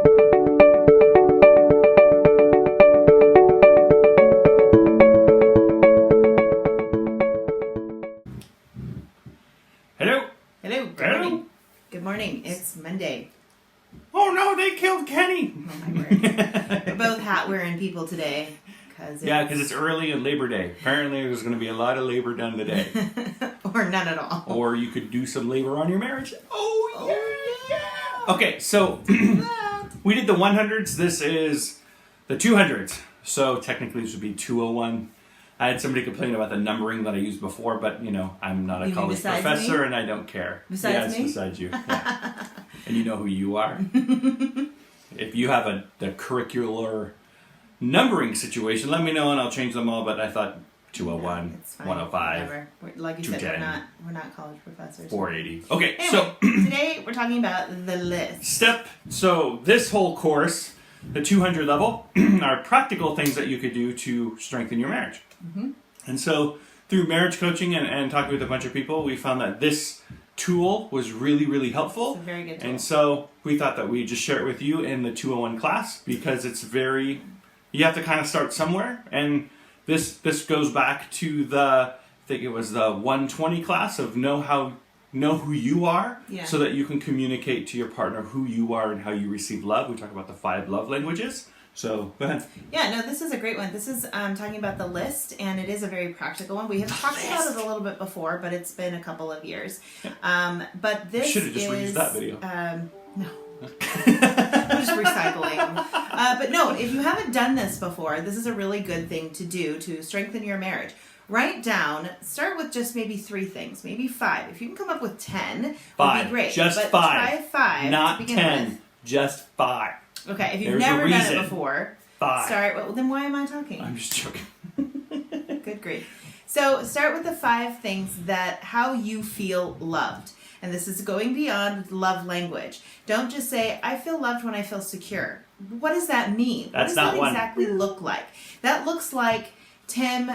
Hello. Hello. Good morning. Good morning. It's Monday. Oh no, they killed Kenny. Oh my word. We're both hat-wearing people today. Because it's early and Labor Day. Apparently there's going to be a lot of labor done today. Or none at all. Or you could do some labor on your marriage. Oh yeah. Okay, so we did the 100s. This is the 200s. So technically this would be 201. I had somebody complain about the numbering that I used before, but I'm not a college professor me? and I don't care. Besides me? Besides you. Yeah. And you know who you are. If you have the curricular numbering situation, let me know and I'll change them all, but I thought 201, it's fine. 105, Whatever. Like you said, we're not college professors. 480. Okay, anyway, so today we're talking about the list. So this whole course, the 200 level, are practical things that you could do to strengthen your marriage. Mm-hmm. And so through marriage coaching and talking with a bunch of people, we found that this tool was really, really helpful. It's a very good tool. And so we thought that we'd just share it with you in the 201 class because it's you have to kind of start somewhere. And this goes back to I think it was the 120 class of know who you are, so that you can communicate to your partner who you are and how you receive love. We talk about the 5 love languages. So go ahead. Yeah, no, this is a great one. This is talking about the list, and it is a very practical one. We have talked about it a little bit before, but it's been a couple of years. But this should have just reused that video. No. We're just recycling. But no, if you haven't done this before, this is a really good thing to do to strengthen your marriage. Write down, start with just maybe 3 things, maybe 5. If you can come up with 10, 5. would be great. Just but 5. Try 5 Not to begin 10. with. Just 5. Okay, if you've There's never a done reason. it before, 5. start. Well, then why am I talking? I'm just joking. Good grief. So start with the 5 things how you feel loved. And this is going beyond love language. Don't just say, I feel loved when I feel secure. What does that mean? That's what does not that one. exactly look like? That looks like Tim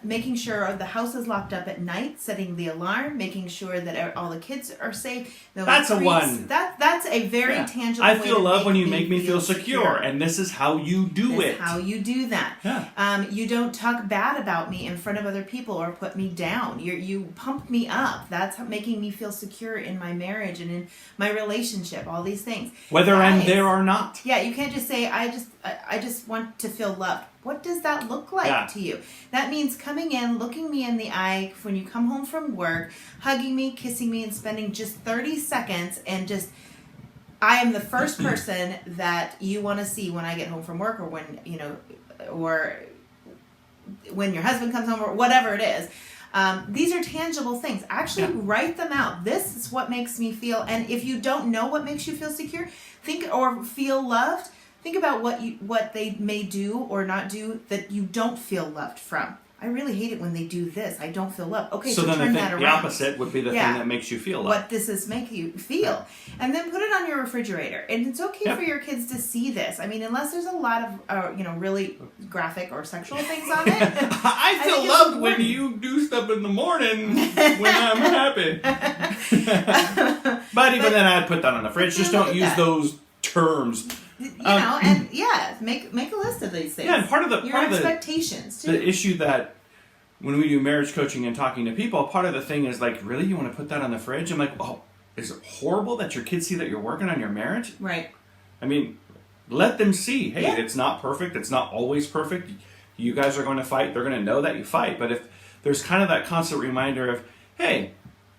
making sure the house is locked up at night, setting the alarm, making sure that all the kids are safe. That's a 1. That's a very tangible I way feel to love when you me make me feel secure, and this is how you do this it. is how you do that. Yeah. You don't talk bad about me in front of other people or put me down. You pump me up. That's making me feel secure in my marriage and in my relationship. All these things. Whether I'm there or not. Yeah, you can't just say I just want to feel loved. What does that look like to you? That means coming in, looking me in the eye when you come home from work, hugging me, kissing me, and spending just 30 seconds and just, I am the first person that you want to see when I get home from work or when your husband comes home or whatever it is. These are tangible things. Actually, write them out. This is what makes me feel. And if you don't know what makes you feel secure, or feel loved, think about what they may do or not do that you don't feel loved from. I really hate it when they do this. I don't feel loved. Okay, so then turn that around. The opposite would be the thing that makes you feel loved. What does this make you feel? And then put it on your refrigerator. And it's okay for your kids to see this. I mean, unless there's a lot of really graphic or sexual things on it. I feel loved when you do stuff in the morning when I'm happy. But even then, I'd put that on the fridge. Just don't use those terms. Make a list of these things. Yeah, and part of expectations too. The issue that when we do marriage coaching and talking to people, part of the thing is like, really, you want to put that on the fridge? I'm like, oh, is it horrible that your kids see that you're working on your marriage? Right. I mean, let them see. Hey, it's not perfect. It's not always perfect. You guys are going to fight. They're going to know that you fight. But if there's kind of that constant reminder of, hey,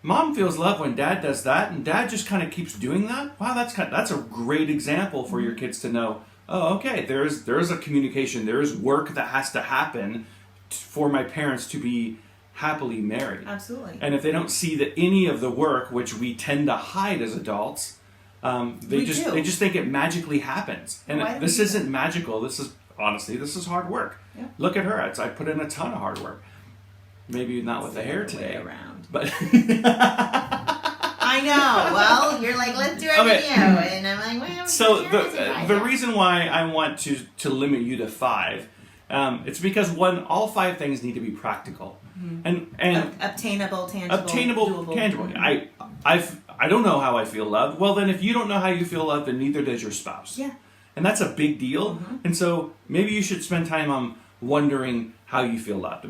Mom feels love when Dad does that, and Dad just kind of keeps doing that. Wow, that's a great example for your kids to know. Oh, okay. There's a communication. There is work that has to happen for my parents to be happily married. Absolutely. And if they don't see that any of the work, which we tend to hide as adults, they just think it magically happens. And this isn't magical. This is hard work. Yeah. Look at her. I put in a ton of hard work. Maybe not with the hair today. Around. But I know. Well, you're like, let's do a video, and I'm like, well. So the reason why I want to limit you to 5, it's because all 5 things need to be practical and obtainable, tangible, tangible. doable. I I don't know how I feel loved. Well, then if you don't know how you feel loved, then neither does your spouse. Yeah. And that's a big deal. And so maybe you should spend time on wondering how you feel loved.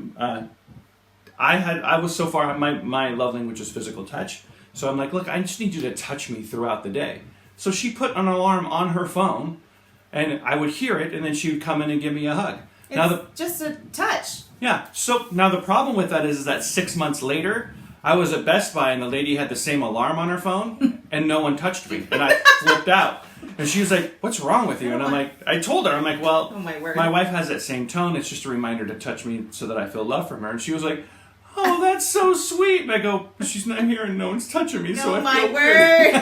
I was so far, my love language is physical touch. So I'm like, look, I just need you to touch me throughout the day. So she put an alarm on her phone, and I would hear it, and then she would come in and give me a hug. It's just a touch. Yeah. So now the problem with that is that 6 months later, I was at Best Buy, and the lady had the same alarm on her phone, and no one touched me. And I flipped out. And she was like, what's wrong with you? And I'm like, I told her, I'm like, well, Oh, my word. my wife has that same tone. It's just a reminder to touch me so that I feel love from her. And she was like, oh, that's so sweet. And I go, but she's not here and no one's touching me, so I my feel word.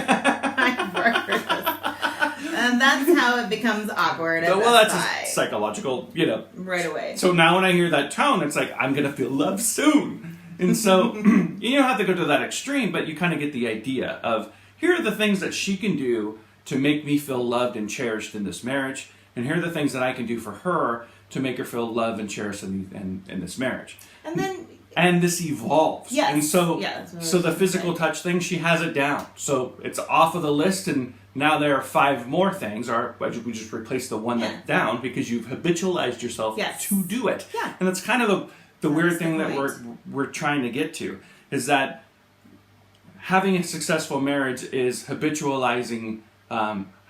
My word. And that's how it becomes awkward at good. Well, that's Best Buy. a psychological, Right away. So now when I hear that tone, it's like, I'm going to feel love soon. And so you don't have to go to that extreme, but you kind of get the idea of, here are the things that she can do to make me feel loved and cherished in this marriage. And here are the things that I can do for her to make her feel loved and cherished in this marriage. And then... And this evolves. Yes. And so, Yeah, that's what I so was the gonna physical say. touch thing, she has it down. So it's off of the list, and now there are 5 more things. Or we just replace the one that's down because you've habitualized yourself to do it. Yeah. And that's kind of the weird thing the that we're trying to get to, is that having a successful marriage is habitualizing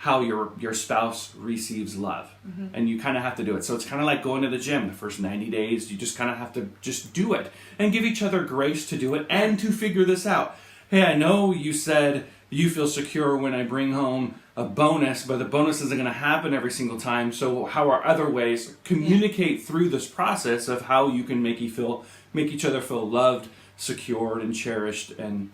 how your spouse receives love. And you kind of have to do it. So it's kind of like going to the gym. The first 90 days, you just kind of have to just do it and give each other grace to do it and to figure this out. Hey, I know you said you feel secure when I bring home a bonus, but the bonus isn't going to happen every single time. So how are other ways? Communicate through this process of how you can make each other feel loved, secured, and cherished, and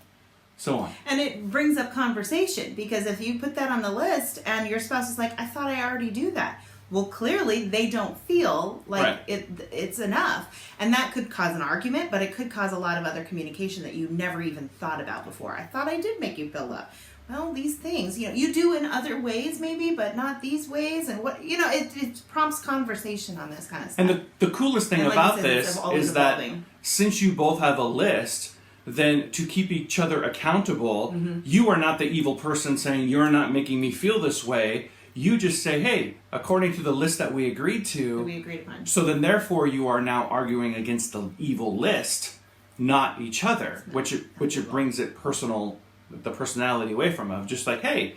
so on. And it brings up conversation, because if you put that on the list and your spouse is like, I thought I already do that. Well, clearly they don't feel like it's enough. And that could cause an argument, but it could cause a lot of other communication that you never even thought about before. I thought I did make you feel loved. Well, these things, you do in other ways maybe, but not these ways. And it prompts conversation on this kind of stuff. And the coolest thing And like about you said, this it's always is that evolving. since you both have a list, then to keep each other accountable, you are not the evil person saying, you're not making me feel this way. You just say, hey, according to the list that we agreed to, we agreed upon. so then therefore you are now arguing against the evil list, not each other, which it brings it the personality away from of just like, hey,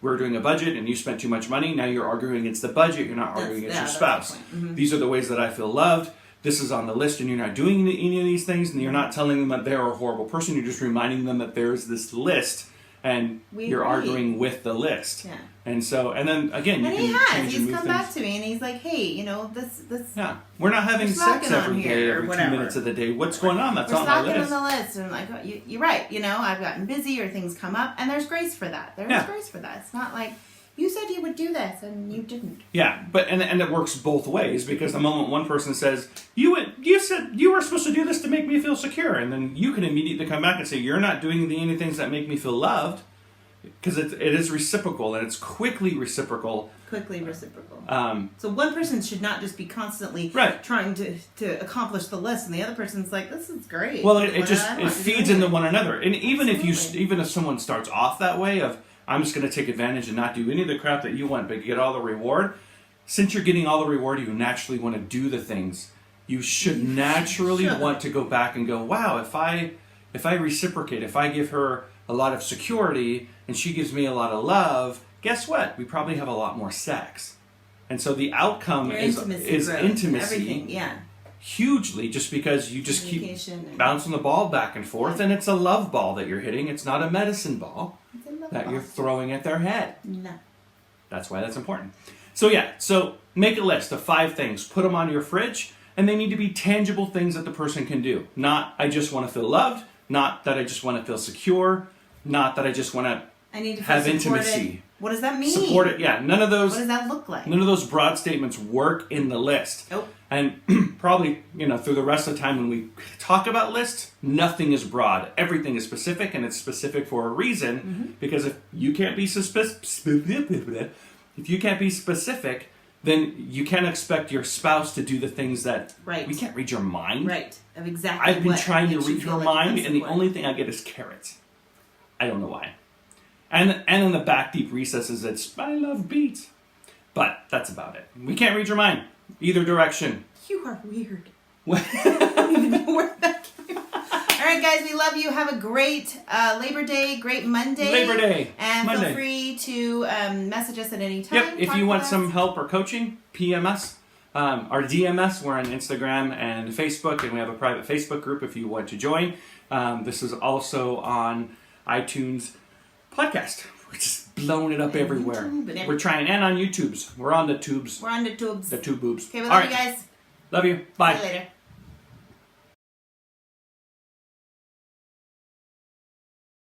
we're doing a budget and you spent too much money. Now you're arguing against the budget. You're not arguing against your spouse. These are the ways that I feel loved. This is on the list, and you're not doing any of these things, and you're not telling them that they're a horrible person. You're just reminding them that there's this list, and you're arguing with the list. Yeah. And so, and then again, And you can change and he's move come things. back to me, and he's like, hey, this. Yeah, we're not having We're sex slacking on every here, day, or every 2 whatever. minutes of the day. What's going on? That's We're on my slacking list. on the list, and like, oh, you're right. I've gotten busy or things come up, and there's grace for that. There's grace for that. It's not like you said you would do this and you didn't. Yeah, but and it works both ways, because the moment one person says you said you were supposed to do this to make me feel secure, and then you can immediately come back and say you're not doing any things that make me feel loved, because it is reciprocal, and it's quickly reciprocal. So one person should not just be constantly trying to accomplish the list, and the other person's like, this is great. Well, it feeds into one another, and even if someone starts off that way of, I'm just going to take advantage and not do any of the crap that you want, but get all the reward. Since you're getting all the reward, you naturally want to do the things. You should naturally want to go back and go, wow, if I reciprocate, if I give her a lot of security and she gives me a lot of love, guess what? We probably have a lot more sex. And so the outcome is intimacy. Hugely, just because you just keep bouncing the ball back and forth, and it's a love ball that you're hitting. It's not a medicine ball that you're throwing at their head. No. That's why that's important. So make a list of 5 things. Put them on your fridge, and they need to be tangible things that the person can do. Not, I just want to feel loved. Not that I just want to feel secure. Not that I just want to have intimacy. What does that mean? Support it. Yeah, none of those. What does that look like? None of those broad statements work in the list. Nope. And probably, through the rest of the time when we talk about lists, nothing is broad. Everything is specific, and it's specific for a reason. Because if you can't be specific, then you can't expect your spouse to do the things that we can't read your mind. Right. Of exactly. I've been trying to read your mind, and the only thing I get is carrots. I don't know why. And in the back deep recesses, it's I love beets. But that's about it. We can't read your mind either direction. You are weird. I don't even know where that came from. All right, guys, we love you. Have a great Labor Day, great Monday. Labor Day. And Monday. feel free to message us at any time. Yep, if you want some help or coaching, PM us. Or DM us. We're on Instagram and Facebook, and we have a private Facebook group if you want to join. This is also on iTunes podcast. We're just blowing it up everywhere. We're trying, and on YouTube's. We're on the tubes. We're on the tubes. The tube boobs. Okay, we All love you guys. Love you. Bye. See you later.